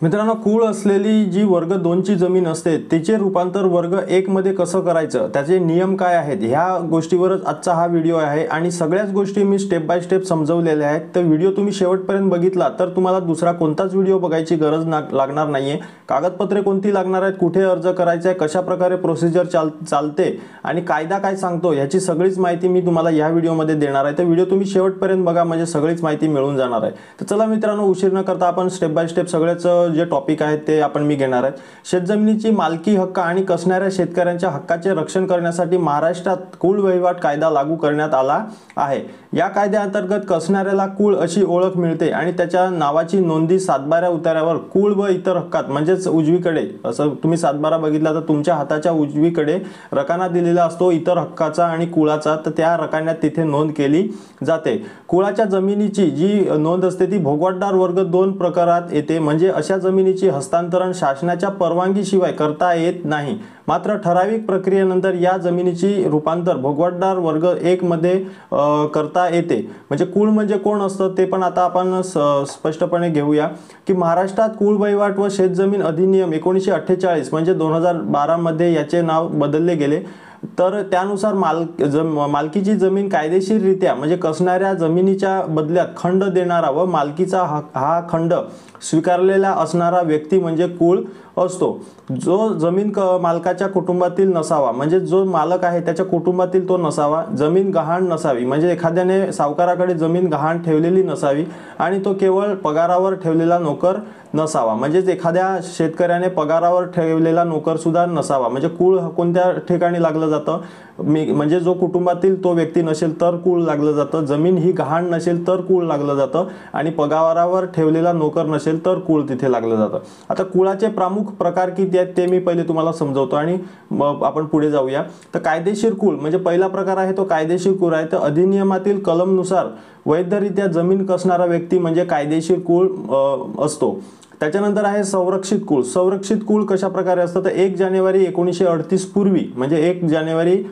मित्रांनो, कूळ असलेली जी वर्ग 2 ची जमीन असते तिचे रूपांतर वर्ग 1 मध्ये कसं करायचं, त्याचे नियम काय आहेत, ह्या गोष्टीवरच आजचा हा व्हिडिओ आहे आणि सगळ्याच गोष्टी मी स्टेप बाय स्टेप समजवलेल्या आहेत। तर व्हिडिओ तुम्ही शेवटपर्यंत बघितला तर तुम्हाला दुसरा कोणताच व्हिडिओ बघायची गरज लागणार नाहीये। कागदपत्रे कोणती लागणार आहेत, कुठे अर्ज करायचा आहे, कशा प्रकारे प्रोसिजर चालते आणि कायदा काय सांगतो याची सगळीच माहिती मी तुम्हाला या व्हिडिओमध्ये देणार आहे। तर व्हिडिओ तुम्ही शेवटपर्यंत बघा म्हणजे सगळीच माहिती मिळून जाणार आहे। तर चला मित्रांनो, उशीर न करता आपण स्टेप बाय स्टेप सगळेच जे टॉपिक आहेत ते आपण मी घेणार आहे। शेतजमिनीची मालकी हक्क आणि कसणाऱ्या शेतकऱ्यांच्या हक्काचे रक्षण करण्यासाठी महाराष्ट्रात कुळ वहिवाट कायदा लागू करण्यात आला आहे। या कायद्याअंतर्गत कसणाऱ्याला कुळ अशी ओळख मिळते आणि त्याच्या नावाची नोंदी सातबारा उतार्यावर कुळ व इतर हक्कात म्हणजेच उजवीकडे, असं तुम्ही सातबारा बघितला तर तुमच्या हाताच्या उजवीकडे रकाना दिलेला असतो इतर हक्काचा आणि कुळाचा, तर त्या रकान्यात तिथे नोंद केली जाते। कुळाच्या जमिनीची जी नोंद असते ती भोगवटदार वर्ग 2 प्रकारात येते, म्हणजे अशा जमिनीची हस्तांतरण शासनाच्या परवानगीशिवाय करता येत नाही। मात्र ठराविक प्रक्रियेनंतर या जमिनीची रूपांतर भोगवटदार वर्ग 1 मध्ये करता येते। म्हणजे कुळ म्हणजे कोण असतं ते पण आता आपण स्पष्टपणे घेऊया की महाराष्ट्रात कुळ वहिवाट व शेतजमीन अधिनियम 1948 म्हणजे 2012 मध्ये याचे नाव बदलले गेले। तर त्यानुसार मालकीची जमीन कायदेशीररित्या म्हणजे कसणाऱ्या जमिनीच्या बदल्यात खंड देणारा व मालकीचा हा खंड स्वीकारलेला असणारा व्यक्ती म्हणजे कुळ असतो। जो जमीन मालकाच्या कुटुंबातील नसावा, म्हणजे जो मालक आहे त्याच्या कुटुंबातील तो नसावा। जमीन गहाण नसावी, म्हणजे एखाद्याने सावकाराकडे जमीन गहाण ठेवलेली नसावी आणि तो केवळ पगारावर ठेवलेला नोकर नसावा, म्हणजेच एखाद्या शेतकऱ्याने पगारावर ठेवलेला नोकर सुद्धा नसावा। म्हणजे कुळ कोणत्या ठिकाणी लागलं जातं, म्हणजे जो कुटुंबातील तो व्यक्ती नसेल तर कुळ लागलं जातं, जमीन ही गहाण नसेल तर कुळ लागलं जातं आणि पगारावर ठेवलेला नोकर नसेल तर कुळ तिथे लागलं जातं। आता कुळाचे प्रमुख प्रकार किती आहेत ते मी पहिले तुम्हाला समजावतो आणि आपण पुढे जाऊया। तर कायदेशीर कुळ म्हणजे पहिला प्रकार आहे तो कायदेशीर कुळ आहे। तर अधिनियमातील कलमनुसार वैधरित्या जमीन कसणारा व्यक्ती म्हणजे कायदेशीर कुळ असतो। त्याच्यानंतर आहे संरक्षित कुळ। संरक्षित कुळ कशा प्रकारे असतं, तर 1 जानेवारी 1938 पूर्वी म्हणजे 1 जानेवारी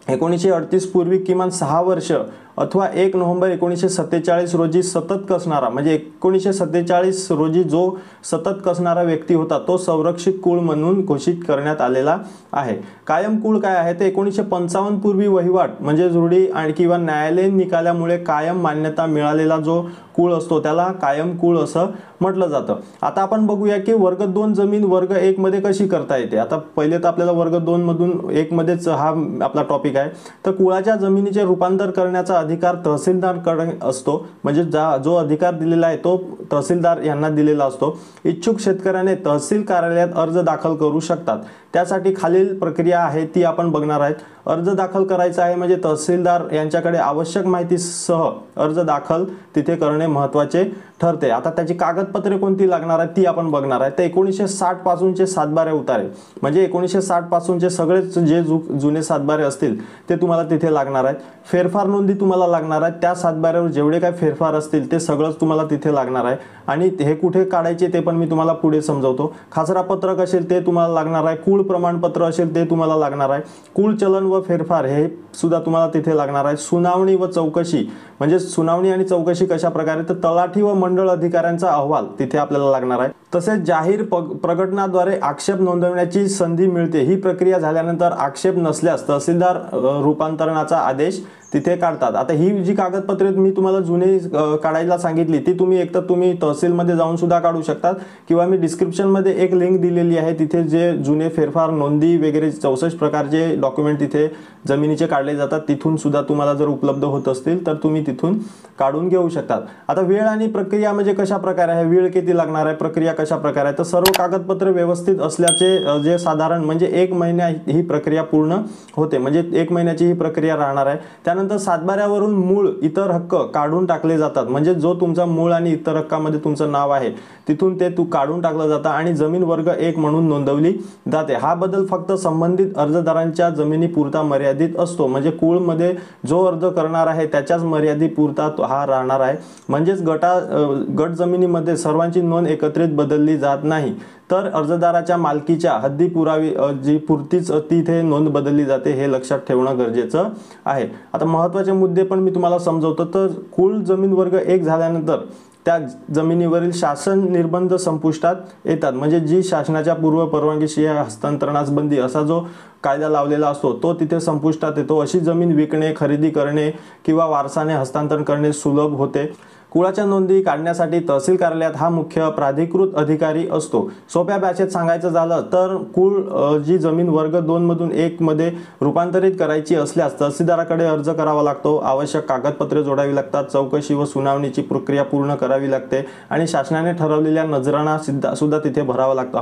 1938 पूर्वी किमान 6 वर्ष अथवा 1 नोव्हेंबर 1947 रोजी सतत कसणारा, म्हणजे 1947 रोजी जो सतत कसणारा व्यक्ती होता तो संरक्षित कुळ म्हणून घोषित करण्यात आलेला आहे। कायम कुळ काय आहे, ते 1955 पूर्वी वहिवाट म्हणजे रूढी किंवा न्यायालयीन निकालामुळे कायम मान्यता मिळालेला जो कुळ असतो त्याला कायम कुळ असं म्हटलं जातं। आता आपण बघूया की वर्ग 2 जमीन वर्ग 1 मध्ये कशी करता येते। आता पहिले तर आपल्याला वर्ग 2 मधून 1 मध्येच हा आपला टॉपिक आहे। तर कुळाच्या जमिनीचे रूपांतर करण्याचा अधिकार तहसीलदारकडे असतो, म्हणजे जो अधिकार दिलेला आहे तो तहसीलदार यांना दिलेला असतो। इच्छुक शेतकऱ्याने तहसील कार्यालयात अर्ज दाखल करू शकतात। त्यासाठी खालील प्रक्रिया आहे ती आपण बघणार आहोत। अर्ज दाखल करायचा आहे म्हणजे तहसीलदार यांच्याकडे आवश्यक माहितीसह अर्ज दाखल तिथे करणे महत्त्वाचे ठरते। आता त्याची कागदपत्रे कोणती लागणार आहेत ती आपण बघणार आहे। तर 1960 पासूनचे सातबारे उतारे, म्हणजे 1960 पासूनचे सगळेच जे जुने सातबारे असतील ते तुम्हाला तिथे लागणार आहेत। फेरफार नोंदी तुम्हाला लागणार आहेत, त्या सातबाऱ्यावर जेवढे काही फेरफार असतील ते सगळंच तुम्हाला तिथे लागणार आहे आणि हे कुठे काढायचे ते पण मी तुम्हाला पुढे समजावतो। खासरा पत्रक असेल ते तुम्हाला लागणार आहे, कुळ प्रमाणपत्र असेल ते तुम्हाला लागणार आहे, कुळ चलन व फेरफार हे सुद्धा तुम्हाला तिथे लागणार आहे। सुनावणी व चौकशी, म्हणजे सुनावणी आणि चौकशी कशा प्रकारे, तर तलाठी व मंडळ अधिकाऱ्यांचा अहवाल तिथे आपल्याला लागणार आहे। तसेच जाहीर प्रकटनाद्वारे आक्षेप नोंदवण्याची संधी मिळते। ही प्रक्रिया झाल्यानंतर आक्षेप नसल्यास तहसीलदार रूपांतरणाचा आदेश तिथे काढतात। आता ही जी कागदपत्रे मी तुम्हाला जुने काढायला सांगितली ती तुम्ही एकतर तुम्ही तहसीलमध्ये जाऊन सुद्धा काढू शकतात किंवा मी डिस्क्रिप्शन मध्ये एक लिंक दिलेली आहे, तिथे जे जुने फेरफार नोंदी वगैरे 64 प्रकारचे डॉक्युमेंट तिथे जमिनीचे काढले जातात, तिथून सुद्धा तुम्हाला जर उपलब्ध होत असतील तर तुम्ही तिथून काढून घेऊ शकतात। आता वेळ आणि प्रक्रिया म्हणजे कशा प्रकारे आहे, वेळ किती लागणार आहे, प्रक्रिया कशा प्रकारे आहे, तर सर्व कागदपत्रे व्यवस्थित असल्याचे जे साधारण म्हणजे 1 महिना ही प्रक्रिया पूर्ण होते, म्हणजे 1 महिन्याची ही प्रक्रिया राहणार आहे। त्यानंतर सातबाऱ्यावरून मूळ इतर हक्क काढून टाकले जातात, म्हणजे जो तुमचा मूळ आणि इतर हक्कामध्ये तुमचं नाव आहे तिथून ते काढून टाकलं जातं आणि जमीन वर्ग 1 म्हणून नोंदवली जाते। हा बदल फक्त संबंधित अर्जदारांच्या जमिनीपुरता मर्यादित असतो, म्हणजे कुळ मध्ये जो अर्ज करणार आहे त्याच्याच मर्यादेपुरता हा राहणार आहे। म्हणजेच गट जमिनीमध्ये सर्वांची नोंद एकत्रित बदलली जात नाही, तर अर्जदाराच्या मालकीच्या हद्दी पुरावी जी पुरतीच तिथे नोंद बदलली जाते, हे लक्षात ठेवणं गरजेचं आहे। आता महत्त्वाचे मुद्दे पण मी तुम्हाला समजावतो। तर कुळ जमीन वर्ग 1 झाल्यानंतर त्या जमिनीवरील शासन निर्बंध संपुष्टात येतात. म्हणजे जी शासनाच्या पूर्व परवानगीशिवाय हस्तांतरणास बंदी असा जो कायदा लावलेला असतो तो तिथे संपुष्टात येतो. अशी जमीन विकणे, खरेदी करणे किंवा वारसाने हस्तांतरण करणे सुलभ होते. कुळाच्या नोंदी काढण्यासाठी तहसील कार्यालयात हा मुख्य प्राधिकृत अधिकारी असतो. सोप्या भाषेत सांगायचं झालं तर कुळ जी जमीन वर्ग 2 मधून 1 मध्ये रूपांतरित करायची असल्यास तहसीलदाराकडे अर्ज करावा लागतो. आवश्यक कागदपत्रे जोडावी लागतात. चौकशी व सुनावणीची प्रक्रिया पूर्ण करावी लागते आणि शासनाने ठरवलेल्या नजराणा सुद्धा तिथे भरावा लागतो.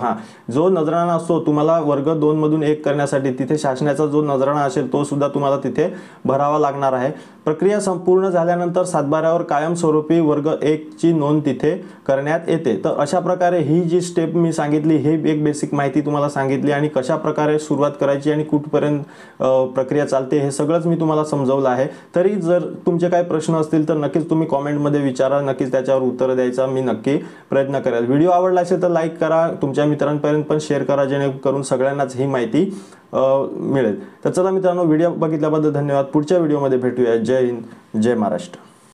जो नजराणा असतो तुम्हाला वर्ग 2 मधून 1 करण्यासाठी तिथे शासनाचा जो नजराणा असेल तो सुद्धा तुम्हाला तिथे भरावा लागणार आहे. प्रक्रिया संपूर्ण झाल्यानंतर सातबाऱ्यावर कायमस्वरूपी वर्ग 1 ची नोंद तिथे करण्यात येते. तर अशा प्रकारे ही जी स्टेप मी सांगितली हे एक बेसिक माहिती तुम्हाला सांगितली आणि कशा प्रकारे सुरुवात करायची आणि कुठपर्यंत प्रक्रिया चालते हे सगळंच मी तुम्हाला समजवलं आहे. तरी जर तुमचे काही प्रश्न असतील तर नक्कीच तुम्ही कॉमेंटमध्ये विचारा. नक्कीच त्याच्यावर उत्तर द्यायचा मी नक्की प्रयत्न करेल. व्हिडिओ आवडला असेल तर लाईक करा, तुमच्या मित्रांपर्यंत पण शेअर करा जेणेकरून सगळ्यांनाच ही माहिती मिळेल. तर चला मित्रांनो, व्हिडिओ बघितल्याबद्दल धन्यवाद. पुढच्या व्हिडिओमध्ये भेटूया. जय हिंद, जय महाराष्ट्र.